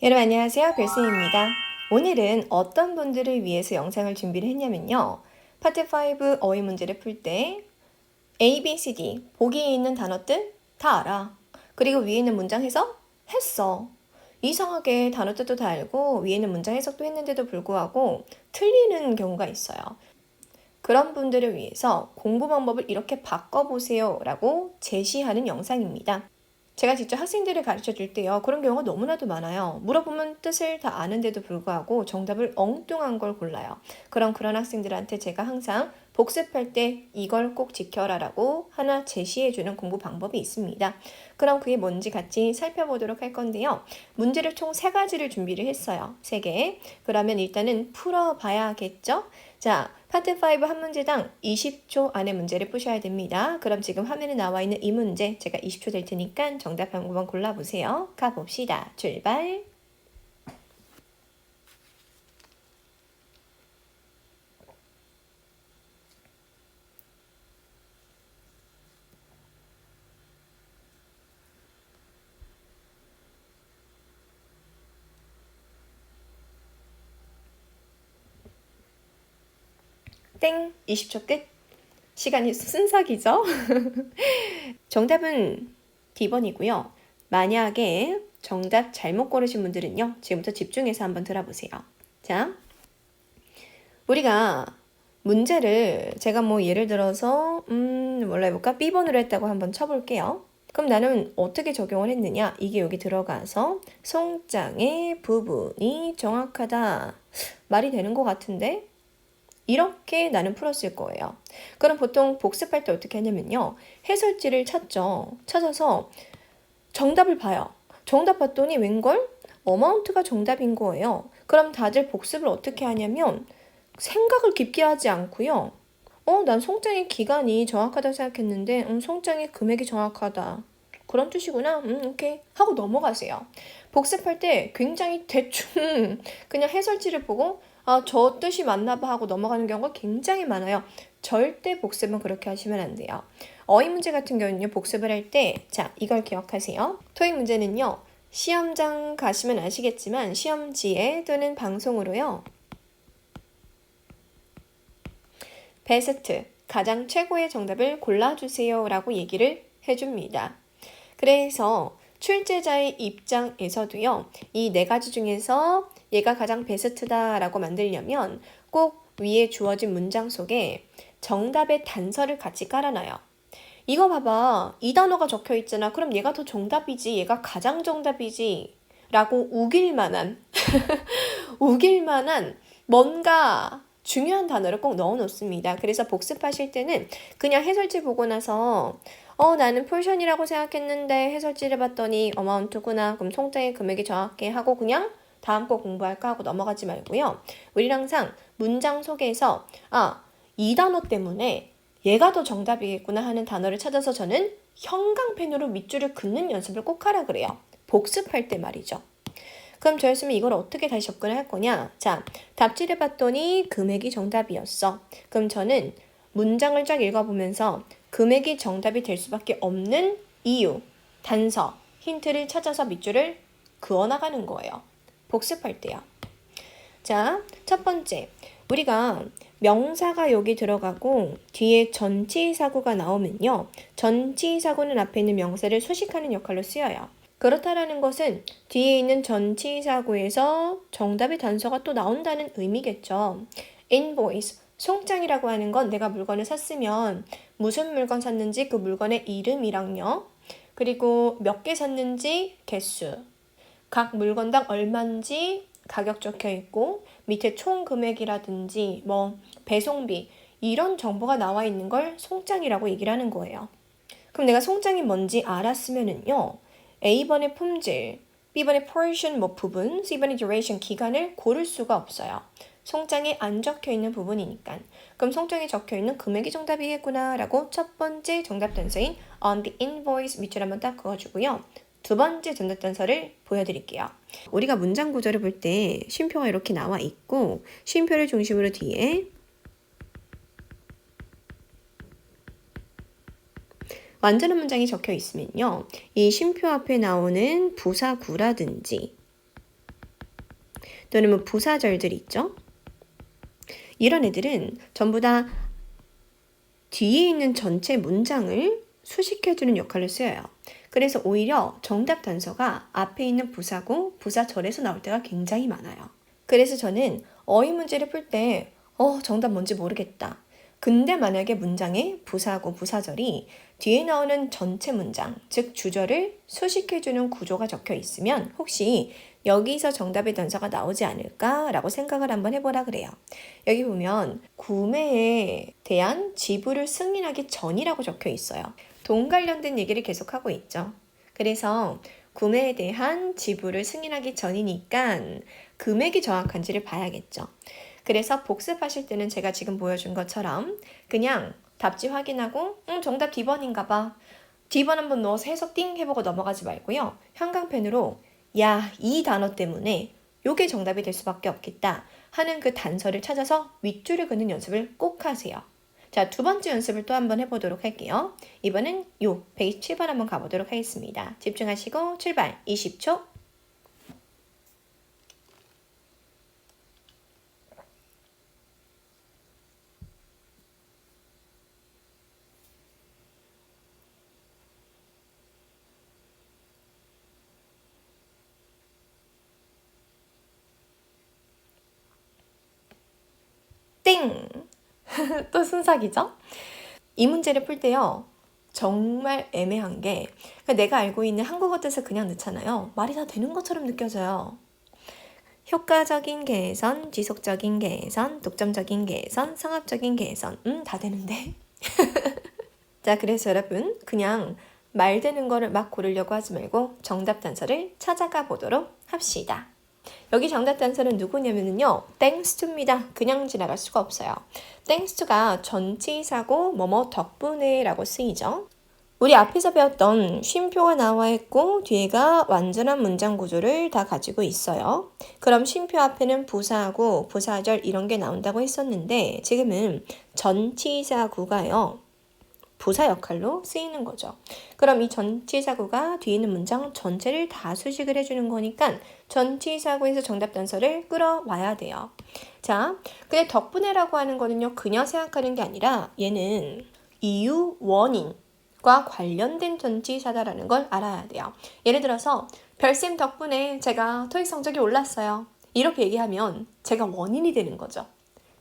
여러분 안녕하세요. 별쌤입니다. 오늘은 어떤 분들을 위해서 영상을 준비를 했냐면요. 파트 5 어휘 문제를 풀 때 A, B, C, D 보기에 있는 단어들 다 알아. 그리고 위에 있는 문장 해석 했어. 이상하게 단어 뜻도 다 알고 위에 있는 문장 해석도 했는데도 불구하고 틀리는 경우가 있어요. 그런 분들을 위해서 공부 방법을 이렇게 바꿔보세요 라고 제시하는 영상입니다. 제가 직접 학생들을 가르쳐 줄 때요. 그런 경우가 너무나도 많아요. 물어보면 뜻을 다 아는데도 불구하고 정답을 엉뚱한 걸 골라요. 그런 학생들한테 제가 항상 복습할 때 이걸 꼭 지켜라라고 하나 제시해주는 공부 방법이 있습니다. 그럼 그게 뭔지 같이 살펴보도록 할 건데요. 문제를 총 3가지를 준비를 했어요. 3개. 그러면 일단은 풀어봐야겠죠? 자, 파트 5 한 문제당 20초 안에 문제를 푸셔야 됩니다. 그럼 지금 화면에 나와 있는 이 문제 제가 20초 될 테니까 정답 한번 골라보세요. 가봅시다. 출발! 땡! 20초 끝! 시간이 순삭이죠? 정답은 D번이고요. 만약에 정답 잘못 고르신 분들은요. 지금부터 집중해서 한번 들어보세요. 자, 우리가 문제를 제가 뭐 예를 들어서 뭘로 해볼까? B번으로 했다고 한번 쳐볼게요. 그럼 나는 어떻게 적용을 했느냐? 이게 여기 들어가서 송장의 부분이 정확하다. 말이 되는 것 같은데? 이렇게 나는 풀었을 거예요. 그럼 보통 복습할 때 어떻게 하냐면요. 해설지를 찾죠. 찾아서 정답을 봐요. 정답 봤더니 웬걸? 어마운트가 정답인 거예요. 그럼 다들 복습을 어떻게 하냐면 생각을 깊게 하지 않고요. 난 송장의 기간이 정확하다고 생각했는데 송장의 금액이 정확하다. 그런 뜻이구나. 오케이. 하고 넘어가세요. 복습할 때 굉장히 대충 그냥 해설지를 보고 저 뜻이 맞나 봐 하고 넘어가는 경우가 굉장히 많아요. 절대 복습은 그렇게 하시면 안 돼요. 어휘 문제 같은 경우는요. 복습을 할 때 자, 이걸 기억하세요. 토익 문제는요. 시험장 가시면 아시겠지만 시험지에 또는 방송으로요. 베스트, 가장 최고의 정답을 골라주세요 라고 얘기를 해줍니다. 그래서 출제자의 입장에서도요. 이 4가지 중에서 얘가 가장 베스트다 라고 만들려면 꼭 위에 주어진 문장 속에 정답의 단서를 같이 깔아놔요. 이거 봐봐. 이 단어가 적혀 있잖아. 그럼 얘가 더 정답이지. 얘가 가장 정답이지. 라고 우길 만한 우길 만한 뭔가 중요한 단어를 꼭 넣어 놓습니다. 그래서 복습하실 때는 그냥 해설지 보고 나서 나는 포션이라고 생각했는데 해설지를 봤더니 어마운트구나. 그럼 송장의 금액이 정확해 하고 그냥 다음 거 공부할까 하고 넘어가지 말고요. 우리는 항상 문장 속에서 이 단어 때문에 얘가 더 정답이겠구나 하는 단어를 찾아서 저는 형광펜으로 밑줄을 긋는 연습을 꼭 하라 그래요. 복습할 때 말이죠. 그럼 저였으면 이걸 어떻게 다시 접근을 할 거냐? 자, 답지를 봤더니 금액이 정답이었어. 그럼 저는 문장을 쫙 읽어보면서 금액이 정답이 될 수밖에 없는 이유, 단서, 힌트를 찾아서 밑줄을 그어나가는 거예요. 복습할 때요. 자, 첫 번째. 우리가 명사가 여기 들어가고 뒤에 전치사구가 나오면요. 전치사구는 앞에 있는 명사를 수식하는 역할로 쓰여요. 그렇다라는 것은 뒤에 있는 전치사구에서 정답의 단서가 또 나온다는 의미겠죠. invoice, 송장이라고 하는 건 내가 물건을 샀으면 무슨 물건 샀는지 그 물건의 이름이랑요. 그리고 몇 개 샀는지 개수, 각 물건당 얼마인지 가격 적혀 있고 밑에 총 금액이라든지 뭐 배송비 이런 정보가 나와 있는 걸 송장이라고 얘기를 하는 거예요. 그럼 내가 송장이 뭔지 알았으면은요. A번의 품질, B번의 portion 뭐 부분, C번의 duration 기간을 고를 수가 없어요. 송장에 안 적혀 있는 부분이니까. 그럼 송장에 적혀 있는 금액이 정답이겠구나 라고 첫 번째 정답 단서인 on the invoice 밑줄 한번 딱 그어주고요. 두 번째 정답 단서를 보여드릴게요. 우리가 문장 구조를 볼 때 쉼표가 이렇게 나와 있고 쉼표를 중심으로 뒤에 완전한 문장이 적혀 있으면요. 이 쉼표 앞에 나오는 부사구라든지 또는 뭐 부사절들 있죠. 이런 애들은 전부 다 뒤에 있는 전체 문장을 수식해주는 역할을 쓰여요. 그래서 오히려 정답 단서가 앞에 있는 부사고 부사절에서 나올 때가 굉장히 많아요. 그래서 저는 어휘 문제를 풀 때 정답 뭔지 모르겠다. 근데 만약에 문장에 부사하고 부사절이 뒤에 나오는 전체 문장, 즉 주절을 수식해주는 구조가 적혀 있으면 혹시 여기서 정답의 단서가 나오지 않을까라고 생각을 한번 해보라 그래요. 여기 보면 구매에 대한 지불을 승인하기 전이라고 적혀 있어요. 돈 관련된 얘기를 계속하고 있죠. 그래서 구매에 대한 지불을 승인하기 전이니까 금액이 정확한지를 봐야겠죠. 그래서 복습하실 때는 제가 지금 보여준 것처럼 그냥 답지 확인하고 정답 D번인가 봐. D번 한번 넣어서 해석 띵 해보고 넘어가지 말고요. 형광펜으로 야, 이 단어 때문에 요게 정답이 될 수밖에 없겠다 하는 그 단서를 찾아서 윗줄을 그는 연습을 꼭 하세요. 자, 두 번째 연습을 또 한번 해보도록 할게요. 이번엔 요 127번 한번 가보도록 하겠습니다. 집중하시고 출발 20초. 땡! 또 순삭이죠? 이 문제를 풀 때요. 정말 애매한 게 내가 알고 있는 한국어 뜻을 그냥 넣잖아요. 말이 다 되는 것처럼 느껴져요. 효과적인 개선, 지속적인 개선, 독점적인 개선, 상업적인 개선. 다 되는데. 자, 그래서 여러분 그냥 말 되는 거를 막 고르려고 하지 말고 정답 단서를 찾아가 보도록 합시다. 여기 정답 단서는 누구냐면요. thanks to입니다. 그냥 지나갈 수가 없어요. thanks to가 전치사고 뭐뭐 덕분에 라고 쓰이죠. 우리 앞에서 배웠던 쉼표가 나와 있고 뒤에가 완전한 문장 구조를 다 가지고 있어요. 그럼 쉼표 앞에는 부사하고 부사절 이런 게 나온다고 했었는데 지금은 전치사구가요. 부사 역할로 쓰이는 거죠. 그럼 이 전치사구가 뒤에 있는 문장 전체를 다 수식을 해주는 거니까 전치사구에서 정답 단서를 끌어와야 돼요. 자, 근데 덕분에라고 하는 거는요. 그냥 생각하는 게 아니라 얘는 이유, 원인과 관련된 전치사다라는 걸 알아야 돼요. 예를 들어서 별쌤 덕분에 제가 토익 성적이 올랐어요. 이렇게 얘기하면 제가 원인이 되는 거죠.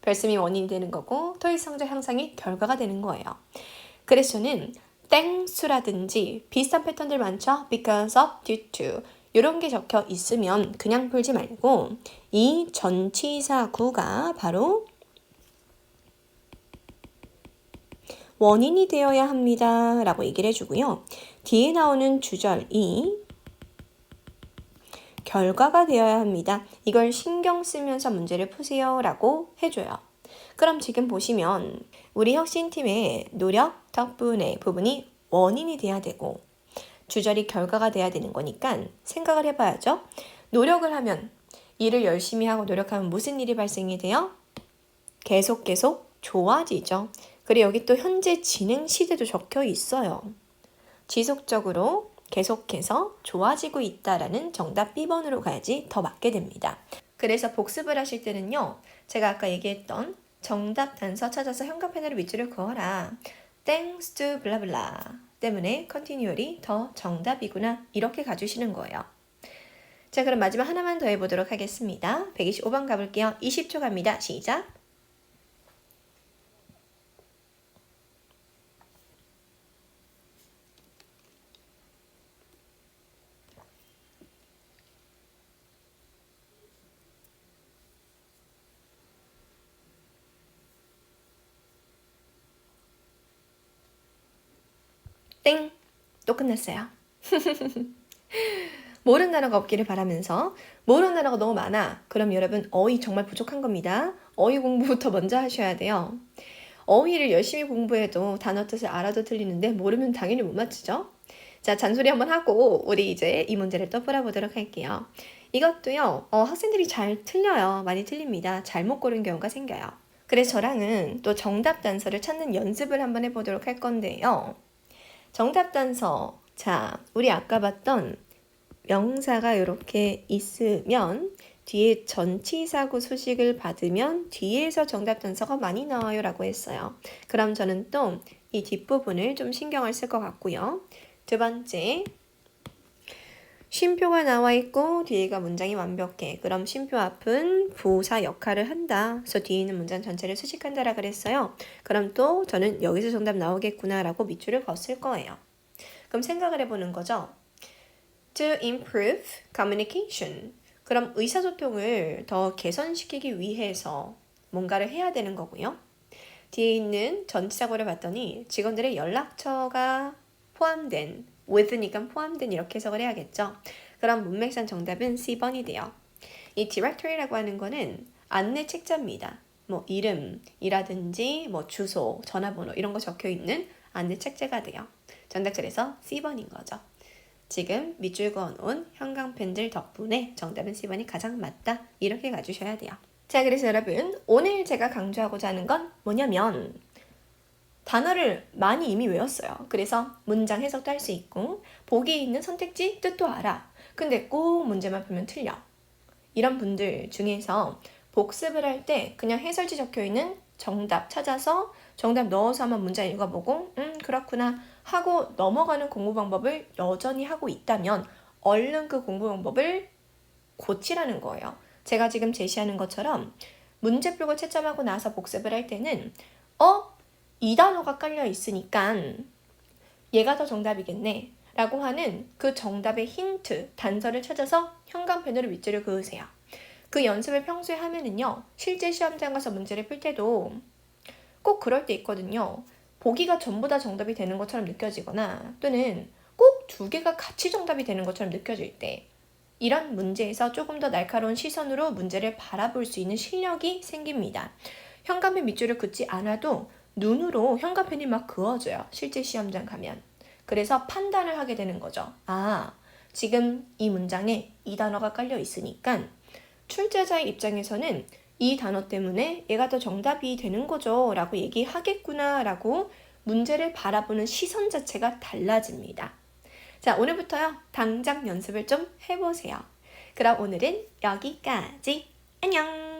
별쌤이 원인이 되는 거고 토익 성적 향상이 결과가 되는 거예요. 그래서 저는 땡수라든지 비슷한 패턴들 많죠? because of, due to 이런 게 적혀 있으면 그냥 풀지 말고 이 전치사구가 바로 원인이 되어야 합니다 라고 얘기를 해주고요. 뒤에 나오는 주절이 결과가 되어야 합니다. 이걸 신경 쓰면서 문제를 푸세요 라고 해줘요. 그럼 지금 보시면 우리 혁신팀의 노력 덕분에 부분이 원인이 돼야 되고 주절이 결과가 돼야 되는 거니까 생각을 해봐야죠. 노력을 하면 일을 열심히 하고 노력하면 무슨 일이 발생이 돼요? 계속 좋아지죠. 그리고 여기 또 현재 진행 시제도 적혀 있어요. 지속적으로 계속해서 좋아지고 있다라는 정답 B번으로 가야지 더 맞게 됩니다. 그래서 복습을 하실 때는요. 제가 아까 얘기했던 정답 단서 찾아서 형광펜으로 밑줄을 그어라. Thanks to 블라블라 때문에 continually 더 정답이구나 이렇게 가주시는 거예요. 자, 그럼 마지막 하나만 더 해보도록 하겠습니다. 125번 가볼게요. 20초 갑니다. 시작. 땡! 또 끝났어요. 모르는 단어가 없기를 바라면서 모르는 단어가 너무 많아. 그럼 여러분 어휘 정말 부족한 겁니다. 어휘 공부부터 먼저 하셔야 돼요. 어휘를 열심히 공부해도 단어 뜻을 알아도 틀리는데 모르면 당연히 못 맞추죠. 자, 잔소리 한번 하고 우리 이제 이 문제를 또 풀어보도록 할게요. 이것도요. 학생들이 잘 틀려요. 많이 틀립니다. 잘못 고른 경우가 생겨요. 그래서 저랑은 또 정답 단서를 찾는 연습을 한번 해보도록 할 건데요. 정답 단서. 자, 우리 아까 봤던 명사가 이렇게 있으면 뒤에 전치사구 소식을 받으면 뒤에서 정답 단서가 많이 나와요 라고 했어요. 그럼 저는 또 이 뒷부분을 좀 신경을 쓸 것 같고요. 두 번째, 쉼표가 나와 있고 뒤에가 문장이 완벽해. 그럼 쉼표 앞은 부사 역할을 한다. 그래서 뒤에 있는 문장 전체를 수식한다라 그랬어요. 그럼 또 저는 여기서 정답 나오겠구나 라고 밑줄을 그었을 거예요. 그럼 생각을 해보는 거죠. To improve communication. 그럼 의사소통을 더 개선시키기 위해서 뭔가를 해야 되는 거고요. 뒤에 있는 전치사구를 봤더니 직원들의 연락처가 포함된, with니까 포함된 이렇게 해석을 해야겠죠. 그럼 문맥상 정답은 C번이 돼요. 이 directory라고 하는 거는 안내 책자입니다. 뭐 이름이라든지 뭐 주소, 전화번호 이런 거 적혀 있는 안내 책자가 돼요. 정답 그래서 C번인 거죠. 지금 밑줄 그어놓은 형광펜들 덕분에 정답은 C번이 가장 맞다. 이렇게 가주셔야 돼요. 자, 그래서 여러분 오늘 제가 강조하고자 하는 건 뭐냐면 단어를 많이 이미 외웠어요. 그래서 문장 해석도 할 수 있고 보기에 있는 선택지 뜻도 알아. 근데 꼭 문제만 풀면 틀려. 이런 분들 중에서 복습을 할 때 그냥 해설지 적혀있는 정답 찾아서 정답 넣어서 한번 문장 읽어보고 그렇구나 하고 넘어가는 공부 방법을 여전히 하고 있다면 얼른 그 공부 방법을 고치라는 거예요. 제가 지금 제시하는 것처럼 문제 풀고 채점하고 나서 복습을 할 때는 이 단어가 깔려 있으니까 얘가 더 정답이겠네 라고 하는 그 정답의 힌트, 단서를 찾아서 형광펜으로 밑줄을 그으세요. 그 연습을 평소에 하면은요, 실제 시험장 가서 문제를 풀 때도 꼭 그럴 때 있거든요. 보기가 전부 다 정답이 되는 것처럼 느껴지거나 또는 꼭 두 개가 같이 정답이 되는 것처럼 느껴질 때 이런 문제에서 조금 더 날카로운 시선으로 문제를 바라볼 수 있는 실력이 생깁니다. 현관펜 밑줄을 긋지 않아도 눈으로 현관펜이 막 그어져요. 실제 시험장 가면. 그래서 판단을 하게 되는 거죠. 지금 이 문장에 이 단어가 깔려 있으니까 출제자의 입장에서는 이 단어 때문에 얘가 더 정답이 되는 거죠 라고 얘기하겠구나 라고 문제를 바라보는 시선 자체가 달라집니다. 자, 오늘부터요 당장 연습을 좀 해보세요. 그럼 오늘은 여기까지. 안녕.